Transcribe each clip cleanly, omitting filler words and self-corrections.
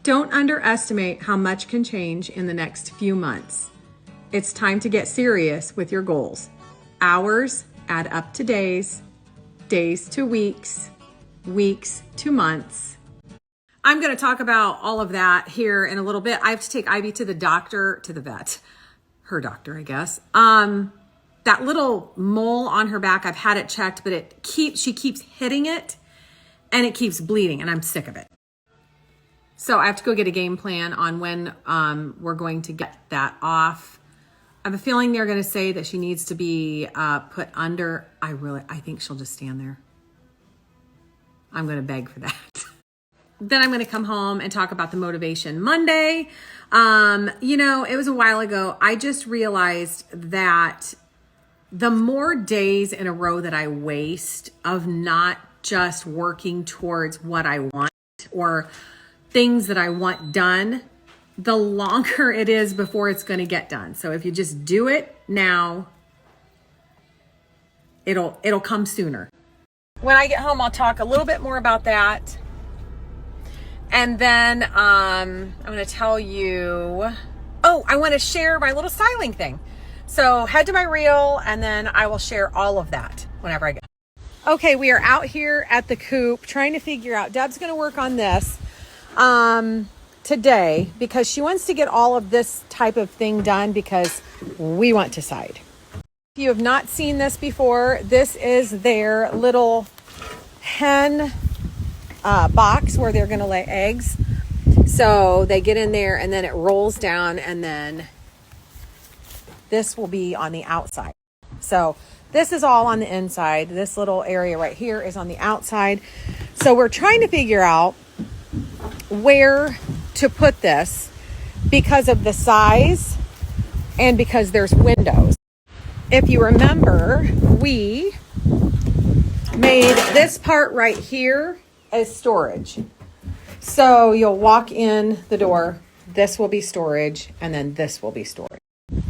Don't underestimate how much can change in the next few months. It's time to get serious with your goals. Hours add up to days, days to weeks, weeks to months. I'm going to talk about all of that here in a little bit. I have to take Ivy to the doctor, to the vet, her doctor, I guess. That little mole on her back, I've had it checked, but she keeps hitting it and it keeps bleeding, and I'm sick of it. So I have to go get a game plan on when we're going to get that off. I have a feeling they're going to say that she needs to be put under. I think she'll just stand there. I'm going to beg for that. Then I'm going to come home and talk about the Motivation Monday. It was a while ago. I just realized that the more days in a row that I waste of not just working towards what I want or things that I want done, the longer it is before it's going to get done. So if you just do it now, it'll come sooner. When I get home, I'll talk a little bit more about that. And then I'm going to tell you, I want to share my little styling thing. So head to my reel and then I will share all of that whenever I get. Okay, we are out here at the coop trying to figure out, Deb's going to work on this today because she wants to get all of this type of thing done because we want to side. If you have not seen this before, this is their little hen box where they're going to lay eggs. So they get in there and then it rolls down, and then this will be on the outside. So this is all on the inside. This little area right here is on the outside. So we're trying to figure out where to put this because of the size and because there's windows. If you remember, we made this part right here as storage. So you'll walk in the door, this will be storage, and then this will be storage.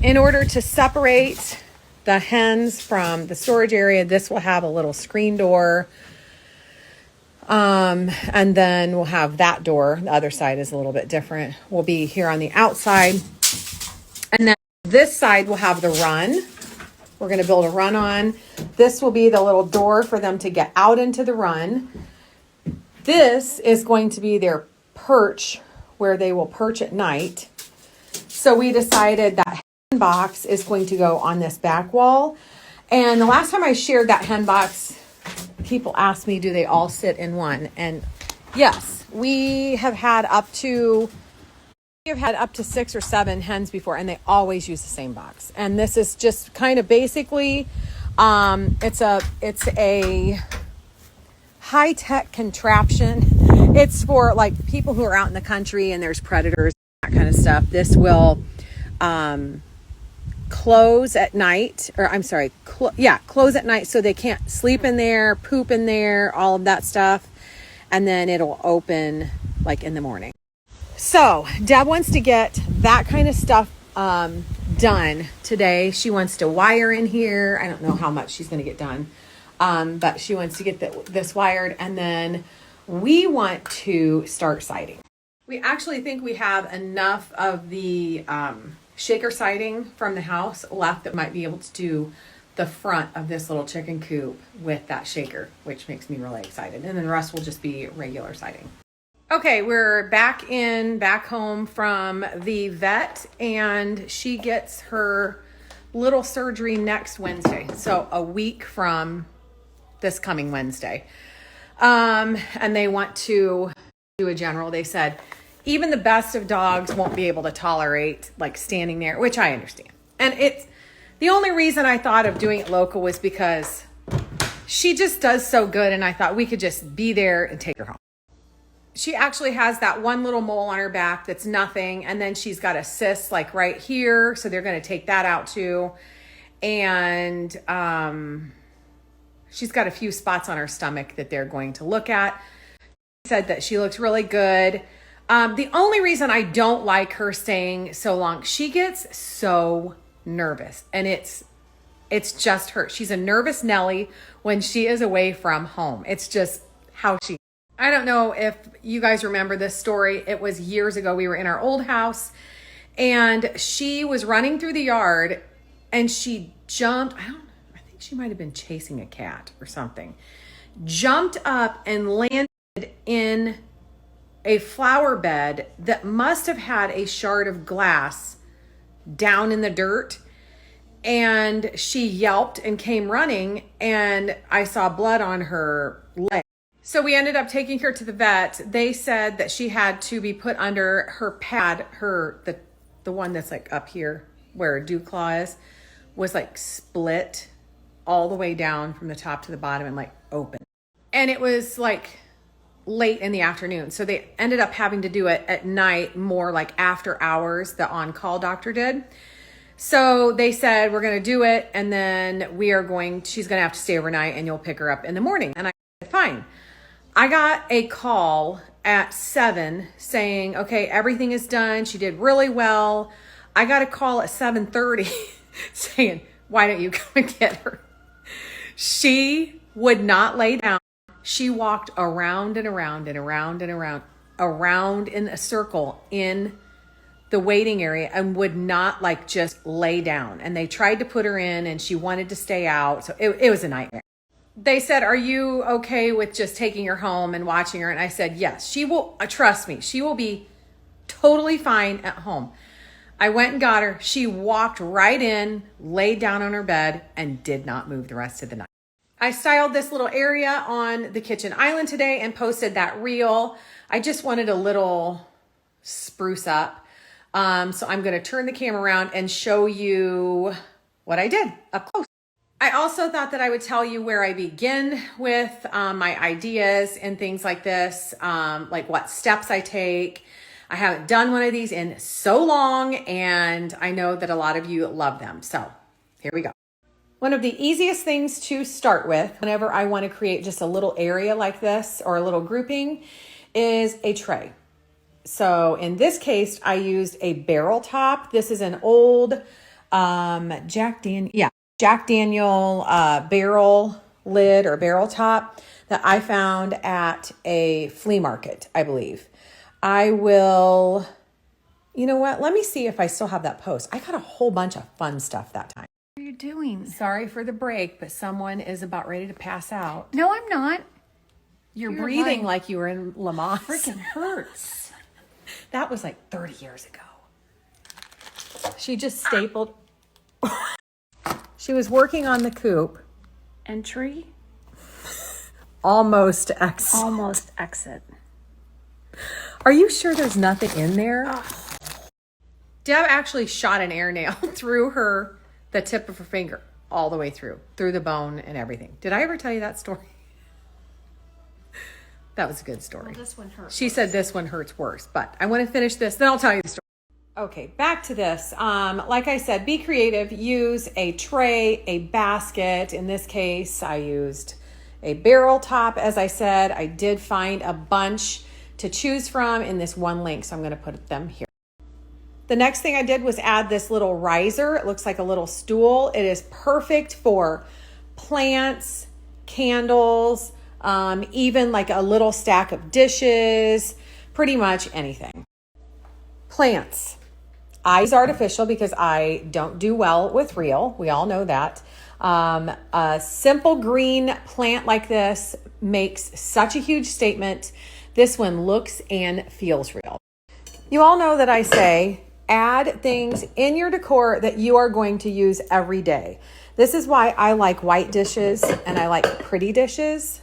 In order to separate the hens from the storage area, this will have a little screen door. And then we'll have that door. The other side is a little bit different. We'll be here on the outside. And then this side will have the run. We're going to build a run on. This will be the little door for them to get out into the run. This is going to be their perch where they will perch at night. So we decided that hen box is going to go on this back wall. And the last time I shared that hen box, people asked me, do they all sit in one? And yes, we have had up to 6 or 7 hens before, and they always use the same box. And this is just kind of basically, it's a high-tech contraption. It's for like people who are out in the country and there's predators, that kind of stuff. This will close at night, close at night so they can't sleep in there, poop in there, all of that stuff. And then it'll open like in the morning. So Deb wants to get that kind of stuff done today. She wants to wire in here. I don't know how much she's going to get done. But she wants to get this wired, and then we want to start siding. We actually think we have enough of the shaker siding from the house left that might be able to do the front of this little chicken coop with that shaker, which makes me really excited. And then the rest will just be regular siding. Okay, we're back home from the vet, and she gets her little surgery next Wednesday. So a week from this coming Wednesday. And they want to do a general. They said even the best of dogs won't be able to tolerate like standing there, which I understand. And it's the only reason I thought of doing it local was because she just does so good. And I thought we could just be there and take her home. She actually has that one little mole on her back that's nothing. And then she's got a cyst like right here. So they're going to take that out too. And she's got a few spots on her stomach that they're going to look at. She said that she looks really good. The only reason I don't like her staying so long, she gets so nervous. And it's just her. She's a nervous Nelly when she is away from home. It's just how she I don't know if you guys remember this story. It was years ago. We were in our old house and she was running through the yard and she jumped. I think she might have been chasing a cat or something. Jumped up and landed in a flower bed that must have had a shard of glass down in the dirt. And she yelped and came running, and I saw blood on her leg. So we ended up taking her to the vet. They said that she had to be put under her pad, the one that's like up here where a dew claw is, was like split all the way down from the top to the bottom and like open. And it was like late in the afternoon. So they ended up having to do it at night, more like after hours, the on-call doctor did. So they said, we're going to do it. And then she's going to have to stay overnight and you'll pick her up in the morning. And I said, fine. I got a call at 7 saying, okay, everything is done. She did really well. I got a call at 7:30 saying, why don't you come and get her? She would not lay down. She walked around and around and around and around in a circle in the waiting area and would not like just lay down. And they tried to put her in and she wanted to stay out. So it was a nightmare. They said, are you okay with just taking her home and watching her? And I said, yes, she will, trust me, she will be totally fine at home. I went and got her. She walked right in, laid down on her bed, and did not move the rest of the night. I styled this little area on the kitchen island today and posted that reel. I just wanted a little spruce up. So I'm going to turn the camera around and show you what I did up close. I also thought that I would tell you where I begin with my ideas and things like this, like what steps I take. I haven't done one of these in so long, and I know that a lot of you love them. So here we go. One of the easiest things to start with whenever I want to create just a little area like this or a little grouping is a tray. So in this case, I used a barrel top. This is an old Jack Daniel barrel lid or barrel top that I found at a flea market, I believe. I will, you know what? Let me see if I still have that post. I got a whole bunch of fun stuff that time. What are you doing? Sorry for the break, but someone is about ready to pass out. No, I'm not. You're breathing like you were in Lamont. Freaking hurts. That was like 30 years ago. She just stapled. She was working on the coop. Entry. Almost exit. Almost exit. Are you sure there's nothing in there? Deb actually shot an air nail through the tip of her finger, all the way through the bone and everything. Did I ever tell you that story? That was a good story. Well, this one hurts. She said this one hurts worse, but I want to finish this, then I'll tell you the story. Okay, back to this. Like I said, be creative. Use a tray, a basket. In this case, I used a barrel top. As I said, I did find a bunch to choose from in this one link, so I'm going to put them here. The next thing I did was add this little riser. It looks like a little stool. It is perfect for plants, candles, even like a little stack of dishes, pretty much anything. Plants. I use artificial because I don't do well with real. We all know that. A simple green plant like this makes such a huge statement. This one looks and feels real. You all know that I say add things in your decor that you are going to use every day. This is why I like white dishes and I like pretty dishes.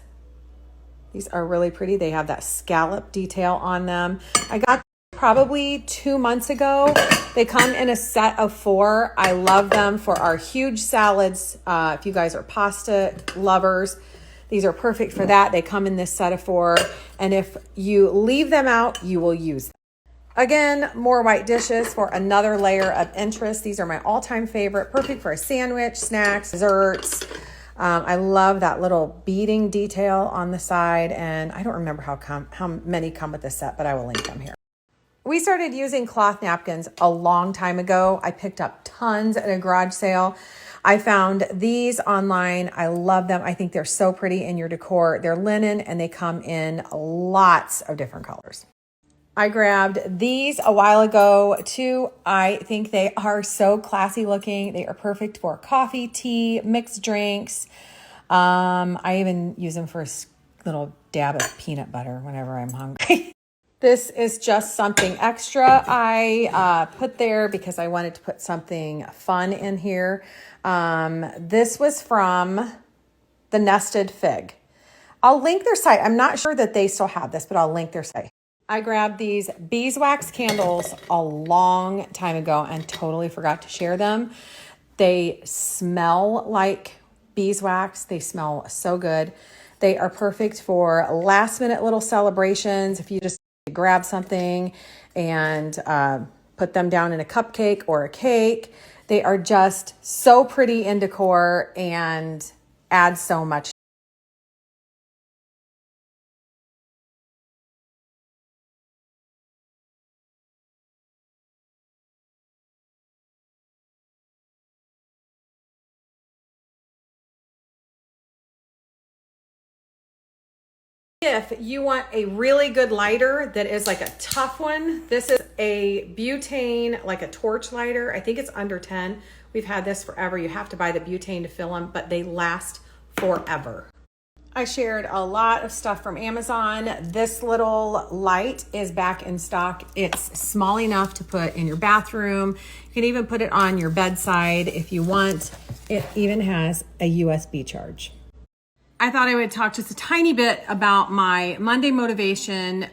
These are really pretty. They have that scallop detail on them. I got probably 2 months ago. They come in a set of 4. I love them for our huge salads. If you guys are pasta lovers, these are perfect for that. They come in this set of 4. And if you leave them out, you will use them. Again, more white dishes for another layer of interest. These are my all-time favorite. Perfect for a sandwich, snacks, desserts. I love that little beading detail on the side. And I don't remember how many come with this set, but I will link them here. We started using cloth napkins a long time ago. I picked up tons at a garage sale. I found these online. I love them. I think they're so pretty in your decor. They're linen and they come in lots of different colors. I grabbed these a while ago too. I think they are so classy looking. They are perfect for coffee, tea, mixed drinks. I even use them for a little dab of peanut butter whenever I'm hungry. This is just something extra I put there because I wanted to put something fun in here. This was from the Nested Fig. I'll link their site. I'm not sure that they still have this, but I'll link their site. I grabbed these beeswax candles a long time ago and totally forgot to share them. They smell like beeswax. They smell so good. They are perfect for last minute little celebrations. If you just grab something and put them down in a cupcake or a cake, they are just so pretty in decor and add so much. If you want a really good lighter that is like a tough one, this is a butane, like a torch lighter. I think it's under 10. We've had this forever. You have to buy the butane to fill them, but they last forever. I shared a lot of stuff from Amazon. This little light is back in stock. It's small enough to put in your bathroom. You can even put it on your bedside if you want. It even has a USB charge. I thought I would talk just a tiny bit about my Monday motivation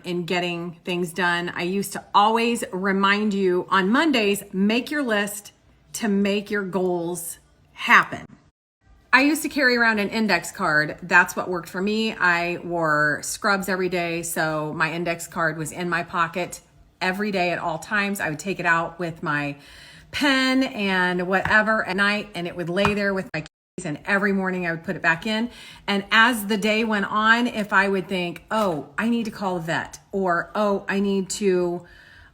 in getting things done. I used to always remind you on Mondays, make your list to make your goals happen. I used to carry around an index card. That's what worked for me. I wore scrubs every day, so my index card was in my pocket every day at all times. I would take it out with my pen and whatever at night, and it would lay there with my keys, and every morning I would put it back in. And as the day went on, if I would think, oh, I need to call a vet, or oh, I need to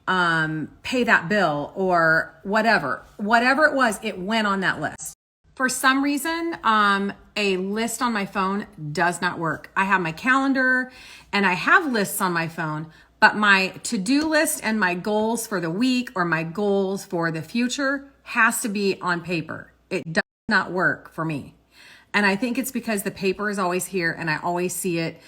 pay that bill, or whatever it was, it went on that list. For some reason, a list on my phone does not work. I have my calendar and I have lists on my phone, but my to-do list and my goals for the week or my goals for the future has to be on paper. It does not work for me. And I think it's because the paper is always here and I always see it.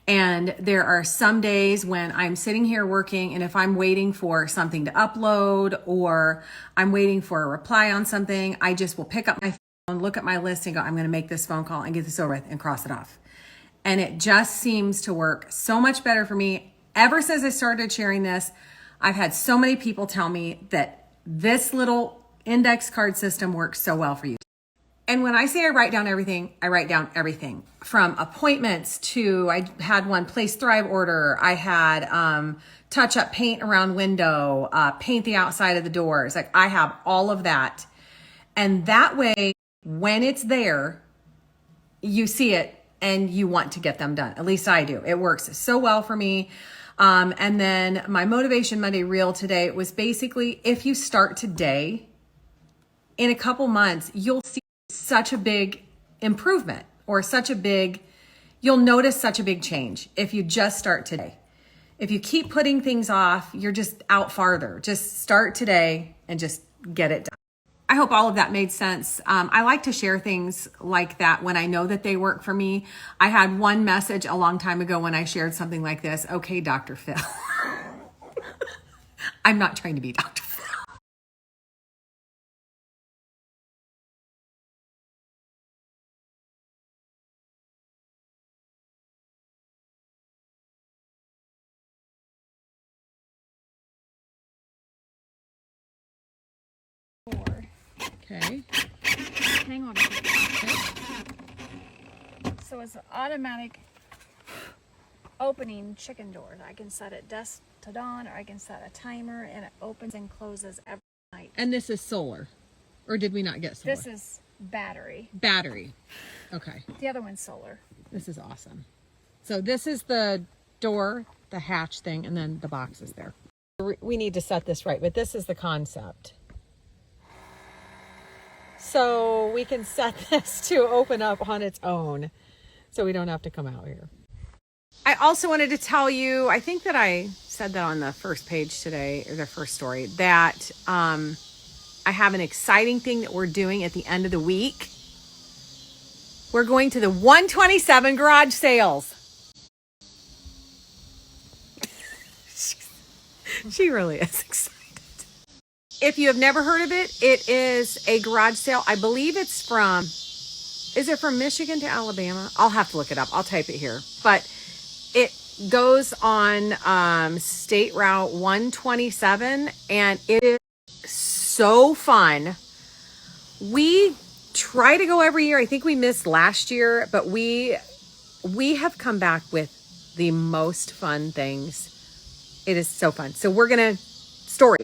And there are some days when I'm sitting here working, and if I'm waiting for something to upload or I'm waiting for a reply on something, I just will pick up my phone, look at my list and go, I'm going to make this phone call and get this over with and cross it off. And it just seems to work so much better for me. Ever since I started sharing this, I've had so many people tell me that this little index card system works so well for you. And when I say I write down everything, I write down everything from appointments to, I had one Place Thrive order. I had touch up paint around window, paint the outside of the doors. Like I have all of that. And that way, when it's there, you see it and you want to get them done. At least I do. It works so well for me. And then my Motivation Monday reel today was basically, if you start today, in a couple months, you'll see such a big improvement or you'll notice such a big change if you just start today. If you keep putting things off, you're just out farther. Just start today and just get it done. I hope all of that made sense. I like to share things like that when I know that they work for me. I had one message a long time ago when I shared something like this. Okay, Dr. Phil. I'm not trying to be Dr. Phil. Okay. Hang on a second. So it's an automatic opening chicken door. I can set it dusk to dawn, or I can set a timer, and it opens and closes every night. And this is solar, or did we not get solar? This is battery. Battery. Okay. The other one's solar. This is awesome. So this is the door, the hatch thing, and then the box is there. We need to set this right, but this is the concept. so we can set this to open up on its own so we don't have to come out here. I also wanted to tell you, I think that I said that on the first page today, or the first story, that I have an exciting thing that we're doing at the end of the week. We're going to the 127 garage sales. She really is excited. If you have never heard of it, it is a garage sale. I believe it's from, is it from Michigan to Alabama? I'll have to look it up. I'll type it here. But it goes on State Route 127, and it is so fun. We try to go every year. I think we missed last year, but we have come back with the most fun things. It is so fun. So we're going to story.